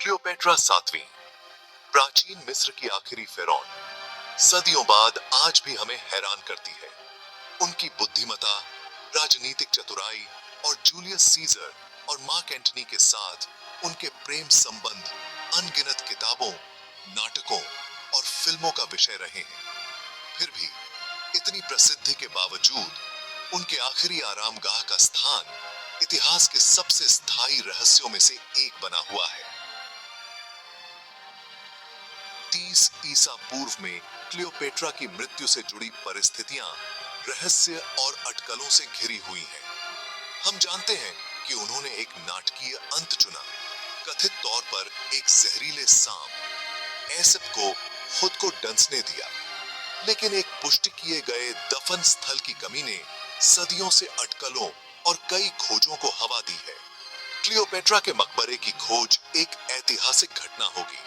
Cleopatra सातवीं, प्राचीन मिस्र की आखिरी फेरौन, सदियों बाद आज भी हमें हैरान करती है। उनकी बुद्धिमता, राजनीतिक चतुराई और जूलियस सीजर और मार्क एंटनी के साथ उनके प्रेम संबंध अनगिनत किताबों, नाटकों और फिल्मों का विषय रहे हैं। फिर भी इतनी प्रसिद्धि के बावजूद उनके आखिरी आरामगाह का स्थान इतिहास के सबसे स्थायी रहस्यों में से एक बना हुआ है। 30 ईसा पूर्व में क्लियोपेट्रा की मृत्यु से जुड़ी परिस्थितियां रहस्य और अटकलों से घिरी हुई हैं। हम जानते हैं कि उन्होंने एक नाटकीय अंत चुना, कथित तौर पर एक जहरीले सांप एसिप को खुद को डंसने दिया, लेकिन एक पुष्टि किए गए दफन स्थल की कमी ने सदियों से अटकलों और कई खोजों को हवा दी है। क्लियोपेट्रा के मकबरे की खोज एक ऐतिहासिक घटना होगी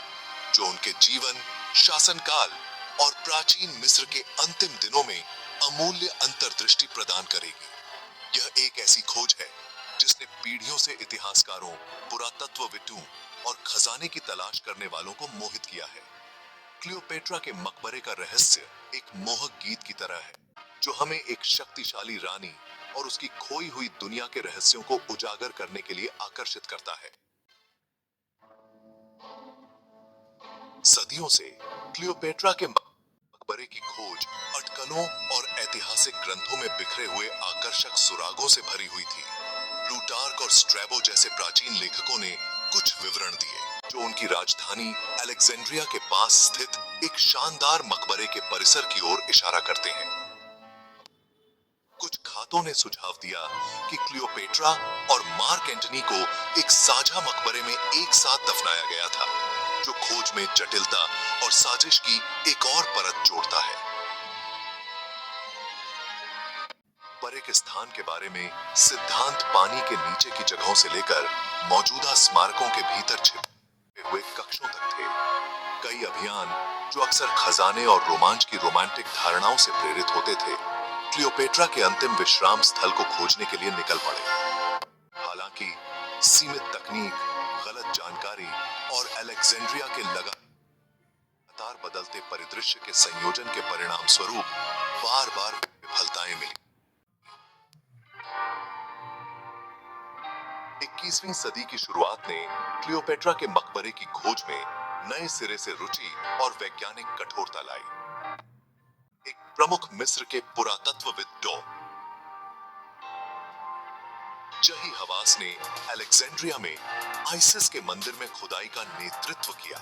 जो उनके जीवन, शासनकाल और प्राचीन मिस्र के अंतिम दिनों में अमूल्य अंतर्दृष्टि प्रदान करेगी। यह एक ऐसी खोज है जिसने पीढ़ियों से इतिहासकारों, पुरातत्वविदों और खजाने की तलाश करने वालों को मोहित किया है। क्लियोपेट्रा के मकबरे का रहस्य एक मोहक गीत की तरह है जो हमें एक शक्तिशाली रानी और उसकी खोई हुई दुनिया के रहस्यों को उजागर करने के लिए आकर्षित करता है। सदियों से क्लियोपेट्रा के मकबरे की खोज अटकलों और ऐतिहासिक ग्रंथों में बिखरे हुए आकर्षक सुरागों से भरी हुई थी। प्लूटार्क और स्ट्रैबो जैसे प्राचीन लेखकों ने कुछ विवरण दिए जो उनकी राजधानी अलेक्जेंड्रिया के पास स्थित एक शानदार मकबरे के परिसर की ओर इशारा करते हैं। कुछ खातों ने सुझाव दिया कि क्लियोपेट्रा और मार्क एंटनी को एक साझा मकबरे में एक साथ दफनाया गया था, जो खोज में जटिलता और साजिश की एक और परत जोड़ता है। मकबरे के स्थान के बारे में सिद्धांत पानी के नीचे की जगहों से लेकर मौजूदा स्मारकों के भीतर छिपे हुए कक्षों तक थे। कई अभियान जो अक्सर खजाने और रोमांच की रोमांटिक धारणाओं से प्रेरित होते थे, क्लियोपेट्रा के अंतिम विश्राम स्थल को खोजने के लिए निकल पड़े। हालांकि सीमित तकनीक, गलत जानकारी और अलेक्जेंड्रिया के लगातार बदलते परिदृश्य के संयोजन के परिणाम स्वरूप बार-बार विफलताएं मिली। 21वीं सदी की शुरुआत ने क्लियोपेट्रा के मकबरे की खोज में नए सिरे से रुचि और वैज्ञानिक कठोरता लाई। एक प्रमुख मिस्र के पुरातत्वविद जही हवास ने अलेक्जेंड्रिया में आइसिस के मंदिर में खुदाई का नेतृत्व किया।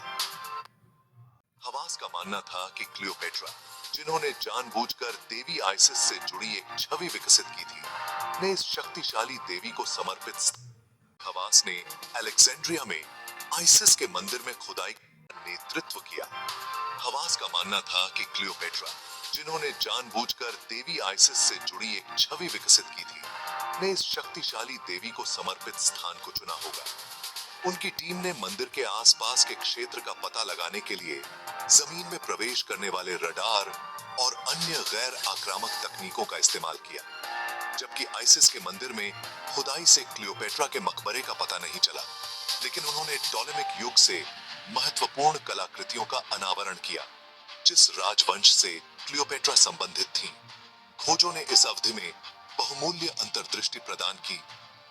हवास का मानना था कि क्लियोपेट्रा, जिन्होंने जानबूझकर देवी आइसिस से जुड़ी एक छवि विकसित की थी, ने इस शक्तिशाली देवी को समर्पित। हवास ने अलेक्जेंड्रिया में आइसिस के मंदिर में खुदाई का नेतृत्व किया। हवास का मानना था कि क्लियोपेट्रा, जिन्होंने जानबूझकर देवी आइसिस से जुड़ी एक छवि विकसित की थी, ने इस शक्तिशाली देवी को समर्पित स्थान को चुना होगा। उनकी टीम ने मंदिर के आसपास के क्षेत्र का पता लगाने के लिए जमीन में प्रवेश करने वाले रडार और अन्य गैर आक्रामक तकनीकों का इस्तेमाल किया, जबकि आइसिस के मंदिर में खुदाई से क्लियोपेट्रा के मकबरे का पता नहीं चला, लेकिन उन्होंने टॉलेमिक युग से महत्वपूर्ण कलाकृतियों का अनावरण किया जिस राजवंश से क्लियोपेट्रा संबंधित थीं। खोजों ने इस अवधि में बहुमूल्य अंतर्दृष्टि प्रदान की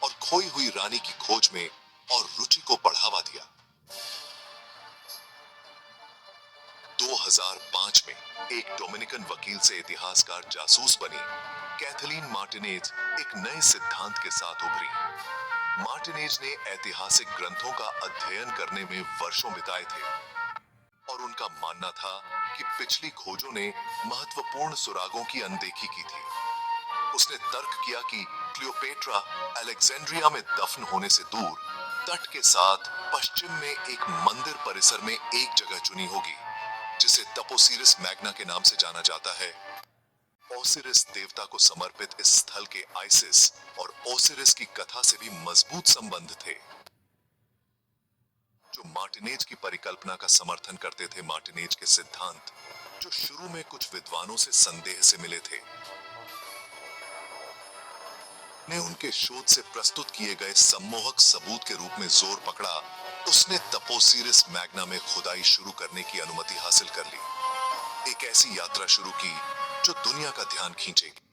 और खोई हुई रानी की खोज में और रुचि को बढ़ावा दिया। 2005 में एक डोमिनिकन वकील से इतिहासकार जासूस बनी कैथलीन मार्टिनेज एक नए सिद्धांत के साथ उभरी। मार्टिनेज ने ऐतिहासिक ग्रंथों का अध्ययन करने में वर्षों बिताए थे और उनका मानना था कि पिछली खोजों ने महत्वपूर्ण सुरागों की अनदेखी की थी। उसने तर्क किया कि क्लियोपेट्रा अलेक्जेंड्रिया में दफन होने से दूर तट के साथ पश्चिम में एक मंदिर परिसर में एक जगह चुनी होगी जिसे तपोसिरिस मैग्ना के नाम से जाना जाता है। ओसिरिस देवता को समर्पित इस स्थल के आइसिस और ओसिरिस की कथा से भी मजबूत संबंध थे, जो मार्टिनेज की परिकल्पना का समर्थन करते थे। मार्टिनेज के सिद्धांत, जो शुरू में कुछ विद्वानों से संदेह से मिले थे, ने उनके शोध से प्रस्तुत किए गए सम्मोहक सबूत के रूप में जोर पकड़ा तो उसने तपोसिरिस मैग्ना में खुदाई शुरू करने की अनुमति हासिल कर ली। एक ऐसी यात्रा शुरू की जो दुनिया का ध्यान खींचेगी।